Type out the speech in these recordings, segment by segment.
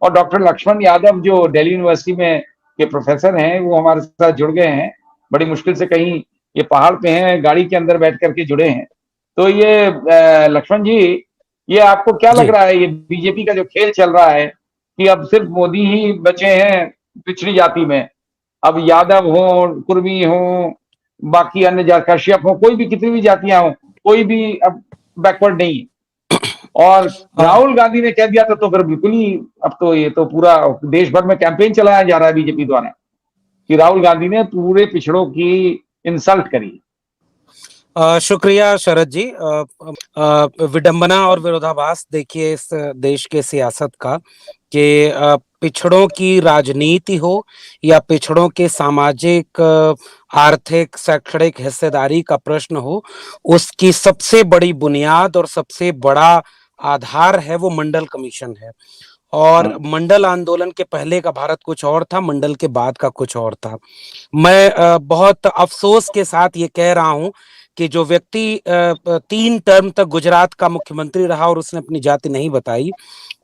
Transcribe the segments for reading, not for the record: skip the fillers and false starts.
और डॉक्टर लक्ष्मण यादव जो दिल्ली यूनिवर्सिटी में के प्रोफेसर हैं, वो हमारे साथ जुड़ गए हैं। बड़ी मुश्किल से कहीं ये पहाड़ पे हैं, गाड़ी के अंदर बैठ करके जुड़े हैं। तो ये लक्ष्मण जी, ये आपको क्या लग जी। रहा है, ये बीजेपी का जो खेल चल रहा है कि अब सिर्फ मोदी ही बचे हैं पिछड़ी जाति में, अब यादव हो, कुर्मी हो, बाकी अन्य कश्यप हो, कोई भी कितनी भी जातियां हो, कोई भी अब बैकवर्ड नहीं है। और अ, राहुल गांधी ने कह दिया था तो फिर बिल्कुल ही, अब तो ये तो पूरा देश भर में कैंपेन चलाया जा रहा है बीजेपी द्वारा कि राहुल गांधी ने पूरे पिछड़ों की इंसल्ट करी। शुक्रिया शरद जी। विडंबना और विरोधाभास देखिए इस देश के सियासत का कि पिछड़ों की राजनीति हो या पिछड़ों के सामाजिक, आर्थिक, शैक्षणिक हिस्सेदारी का प्रश्न हो, उसकी सबसे बड़ी बुनियाद और सबसे बड़ा आधार है वो मंडल कमीशन है। और हाँ। मंडल आंदोलन के पहले का भारत कुछ और था, मंडल के बाद का कुछ और था। मैं बहुत अफसोस के साथ ये कह रहा हूं कि जो व्यक्ति 3 टर्म तक गुजरात का मुख्यमंत्री रहा और उसने अपनी जाति नहीं बताई,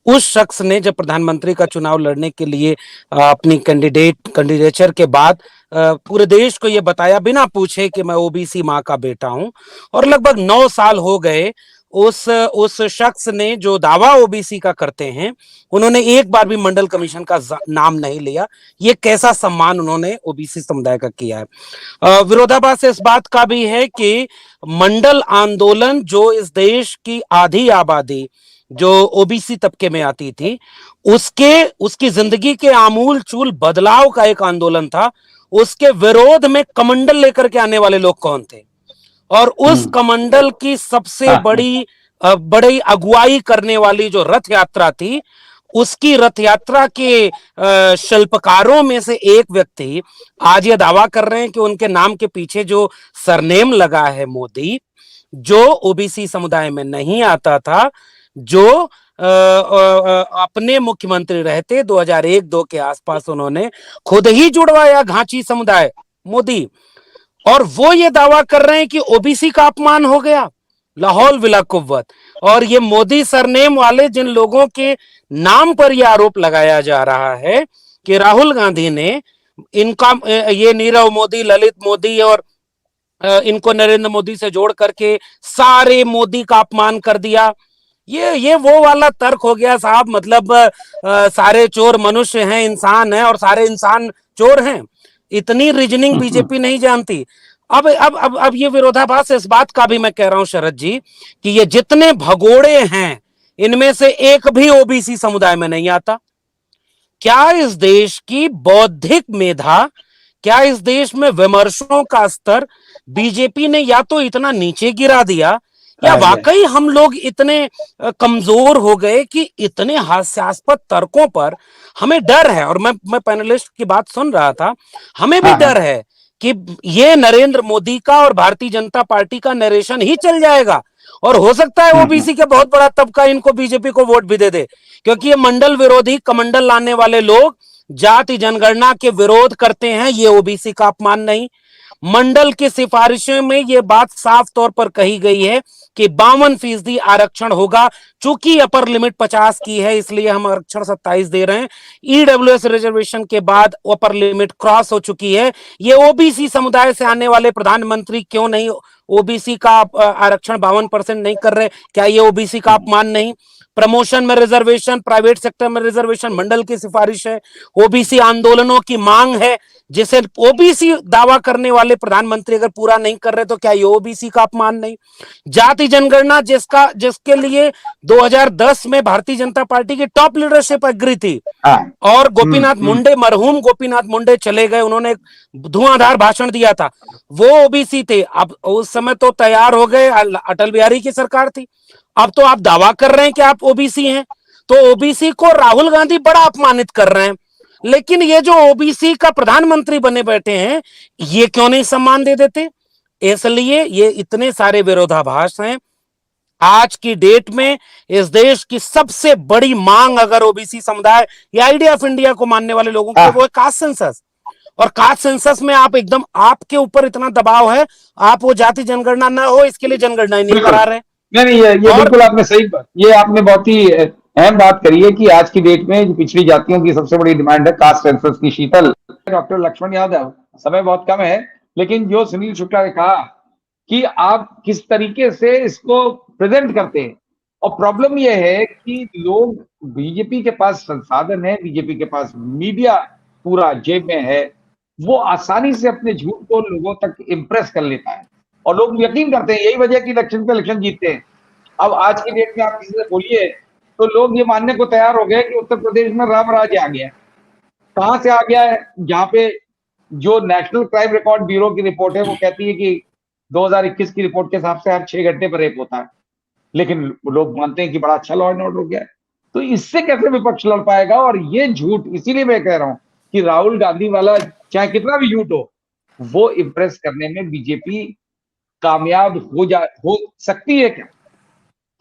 उस शख्स ने जब प्रधानमंत्री का चुनाव लड़ने के लिए अपनी कैंडिडेचर के बाद पूरे देश को यह बताया बिना पूछे कि मैं ओबीसी माँ का बेटा हूं। और लगभग 9 साल हो गए उस शख्स ने जो दावा ओबीसी का करते हैं, उन्होंने एक बार भी मंडल कमीशन का नाम नहीं लिया। ये कैसा सम्मान उन्होंने ओबीसी समुदाय का किया है। विरोधाभास इस बात का भी है कि मंडल आंदोलन जो इस देश की आधी आबादी जो ओबीसी तबके में आती थी, उसकी जिंदगी के आमूल चूल बदलाव का एक आंदोलन था। उसके विरोध में कमंडल लेकर के आने वाले लोग कौन थे? और उस कमंडल की सबसे हाँ। बड़ी अगुवाई करने वाली जो रथ यात्रा थी, उसकी रथ यात्रा के शिल्पकारों में से एक व्यक्ति आज ये दावा कर रहे हैं कि उनके नाम के पीछे जो सरनेम लगा है मोदी, जो ओबीसी समुदाय में नहीं आता था, जो अपने मुख्यमंत्री रहते 2001-2 के आसपास उन्होंने खुद ही जुड़वाया घाची समुदाय मोदी, और वो ये दावा कर रहे हैं कि ओबीसी का अपमान हो गया। लाहौल विला कुव्वत। और ये मोदी सरनेम वाले जिन लोगों के नाम पर यह आरोप लगाया जा रहा है कि राहुल गांधी ने इनका, ये नीरव मोदी, ललित मोदी और इनको नरेंद्र मोदी से जोड़ करके सारे मोदी का अपमान कर दिया। ये वो वाला तर्क हो गया साहब, मतलब सारे चोर मनुष्य हैं, इंसान हैं, और सारे इंसान चोर हैं। इतनी रीजनिंग बीजेपी नहीं जानती। अब ये विरोधाभास इस बात का भी मैं कह रहा हूं शरद जी कि ये जितने भगोड़े हैं, इनमें से एक भी ओबीसी समुदाय में नहीं आता। क्या इस देश की बौद्धिक मेधा, क्या इस देश में विमर्शों का स्तर बीजेपी ने या तो इतना नीचे गिरा दिया, या वाकई हम लोग इतने कमजोर हो गए कि इतने हास्यास्पद तर्कों पर हमें डर है। और मैं पैनलिस्ट की बात सुन रहा था, हमें भी डर है कि ये नरेंद्र मोदी का और भारतीय जनता पार्टी का नरेशन ही चल जाएगा, और हो सकता है ओबीसी के बहुत बड़ा तबका इनको, बीजेपी को वोट भी दे दे, क्योंकि ये मंडल विरोधी, कमंडल लाने वाले लोग जाति जनगणना के विरोध करते हैं। ये ओबीसी का अपमान नहीं। मंडल की सिफारिशों में यह बात साफ तौर पर कही गई है कि 52% आरक्षण होगा। चूंकि अपर लिमिट 50 की है, इसलिए हम आरक्षण 27 दे रहे हैं। ईडब्ल्यूएस रिजर्वेशन के बाद अपर लिमिट क्रॉस हो चुकी है। ये ओबीसी समुदाय से आने वाले प्रधानमंत्री क्यों नहीं ओबीसी का आरक्षण 52% नहीं कर रहे? क्या ये ओबीसी का अपमान नहीं? प्रमोशन में रिजर्वेशन, प्राइवेट सेक्टर में रिजर्वेशन मंडल की सिफारिश है। ओबीसी आंदोलनों की मांग है, जिसे ओबीसी दावा करने वाले प्रधानमंत्री अगर पूरा नहीं कर रहे तो क्या ये ओबीसी का अपमान नहीं? जाति जनगणना जिसके लिए 2010 में भारतीय जनता पार्टी की टॉप लीडरशिप एग्री थी, और गोपीनाथ मुंडे, मरहूम गोपीनाथ मुंडे चले गए, उन्होंने धुआंधार भाषण दिया था, वो ओबीसी थे। अब उस समय तो तैयार हो गए, अटल बिहारी की सरकार थी। अब तो आप दावा कर रहे हैं कि आप ओबीसी हैं, तो ओबीसी को राहुल गांधी बड़ा अपमानित कर रहे हैं। लेकिन ये जो ओबीसी का प्रधानमंत्री बने बैठे हैं, ये क्यों नहीं सम्मान दे देते? इसलिए ये इतने सारे विरोधाभास हैं। आज की डेट में इस देश की सबसे बड़ी मांग अगर ओबीसी समुदाय या आइडिया ऑफ इंडिया को मानने वाले लोगों के, वो है कास्ट सेंसस। और कास्ट सेंसस में आप एकदम, आपके ऊपर इतना दबाव है, आप वो जाति जनगणना ना हो इसके लिए जनगणना ही नहीं करा रहे। नहीं, ये बिल्कुल आपने सही, ये आपने बहुत ही अहम बात करिए कि आज की डेट में जो पिछड़ी जातियों की सबसे बड़ी डिमांड है कास्ट सेंसस की। शीतल, डॉक्टर लक्ष्मण यादव, समय बहुत कम है, लेकिन जो सुनील शुक्ला ने कहा कि आप किस तरीके से इसको प्रेजेंट करते हैं, और प्रॉब्लम यह है कि लोग, बीजेपी के पास संसाधन है, बीजेपी के पास मीडिया पूरा जेब में है, वो आसानी से अपने झूठ को लोगों तक इम्प्रेस कर लेता है और लोग यकीन करते हैं। यही वजह कि इलेक्शन पे इलेक्शन जीतते हैं। अब आज की डेट में आप किसी से बोलिए तो लोग ये मानने को तैयार हो गए कि उत्तर प्रदेश में राम राज्य आ गया है। कहां से आ गया है? जहां पे जो नेशनल क्राइम रिकॉर्ड ब्यूरो की रिपोर्ट है वो कहती है कि 2021 की रिपोर्ट के हिसाब से हर 6 घंटे पर रेप होता है, लेकिन लोग मानते हैं कि बड़ा अच्छा लॉ एंड ऑर्डर हो गया है। तो इससे कैसे विपक्ष लड़ पाएगा? और ये झूठ, इसीलिए मैं कह रहा हूं कि राहुल गांधी वाला चाहे कितना भी झूठ हो, वो इम्प्रेस करने में बीजेपी कामयाब हो सकती है क्या?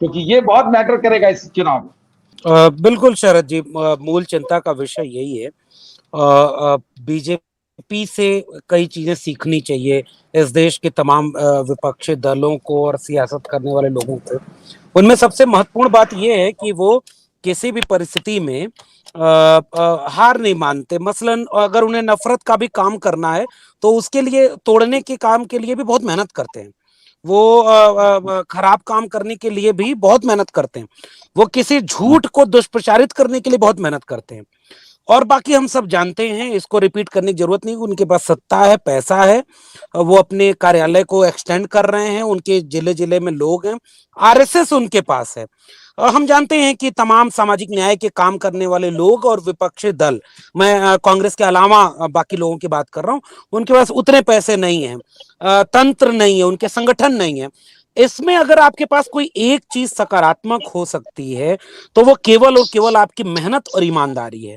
क्योंकि ये बहुत मैटर करेगा इस चुनाव में। बिल्कुल शरद जी, मूल चिंता का विषय यही है। बीजेपी से कई चीजें सीखनी चाहिए इस देश के तमाम विपक्षी दलों को और सियासत करने वाले लोगों को। उनमें सबसे महत्वपूर्ण बात यह है कि वो किसी भी परिस्थिति में हार नहीं मानते। मसलन अगर उन्हें नफरत का भी काम करना है तो उसके लिए, तोड़ने के काम के लिए भी बहुत मेहनत करते हैं। वो खराब काम करने के लिए भी बहुत मेहनत करते हैं। वो किसी झूठ को दुष्प्रचारित करने के लिए बहुत मेहनत करते हैं। और बाकी हम सब जानते हैं, इसको रिपीट करने की जरूरत नहीं। उनके पास सत्ता है, पैसा है, वो अपने कार्यालय को एक्सटेंड कर रहे हैं, उनके जिले जिले में लोग हैं, आरएसएस उनके पास है। हम जानते हैं कि तमाम सामाजिक न्याय के काम करने वाले लोग और विपक्षी दल, मैं कांग्रेस के अलावा बाकी लोगों की बात कर रहा हूं, उनके पास उतने पैसे नहीं है, तंत्र नहीं है, उनके संगठन नहीं है। इसमें अगर आपके पास कोई एक चीज सकारात्मक हो सकती है तो वो केवल और केवल आपकी मेहनत और ईमानदारी है।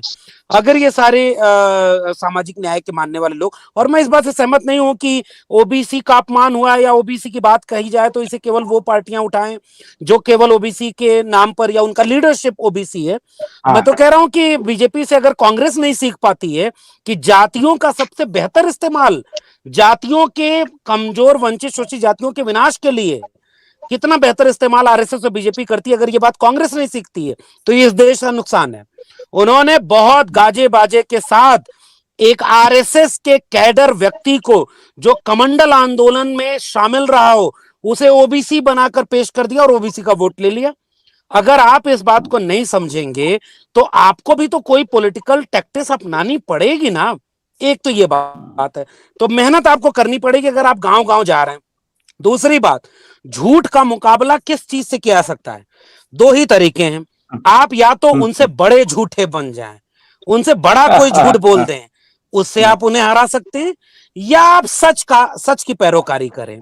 अगर ये सारे सामाजिक न्याय के मानने वाले लोग, और मैं इस बात से सहमत नहीं हूं कि ओबीसी का अपमान हुआ है या ओबीसी की बात कही जाए तो इसे केवल वो पार्टियां उठाएं जो केवल ओबीसी के नाम पर, या उनका लीडरशिप ओबीसी है। मैं तो कह रहा हूं कि बीजेपी से अगर कांग्रेस नहीं सीख पाती है कि जातियों का सबसे बेहतर इस्तेमाल, जातियों के, कमजोर वंचित शोषित जातियों के विनाश के लिए कितना बेहतर इस्तेमाल आरएसएस और बीजेपी करती है, अगर ये बात कांग्रेस नहीं सीखती है तो ये इस देश का नुकसान है। उन्होंने बहुत गाजे बाजे के साथ एक आरएसएस के कैडर व्यक्ति को, जो कमंडल आंदोलन में शामिल रहा हो, उसे ओबीसी बनाकर पेश कर दिया और ओबीसी का वोट ले लिया। अगर आप इस बात को नहीं समझेंगे तो आपको भी तो कोई पॉलिटिकल टैक्टिक्स अपनानी पड़ेगी ना। एक तो ये बात है, तो मेहनत आपको करनी पड़ेगी अगर आप गांव गांव जा रहे हैं। दूसरी बात, झूठ का मुकाबला किस चीज से किया जा सकता है? दो ही तरीके हैं। आप या तो उनसे बड़े झूठे बन जाएं, उनसे बड़ा कोई झूठ बोल दें, उससे आप उन्हें हरा सकते हैं, या आप सच की पैरोकारी करें।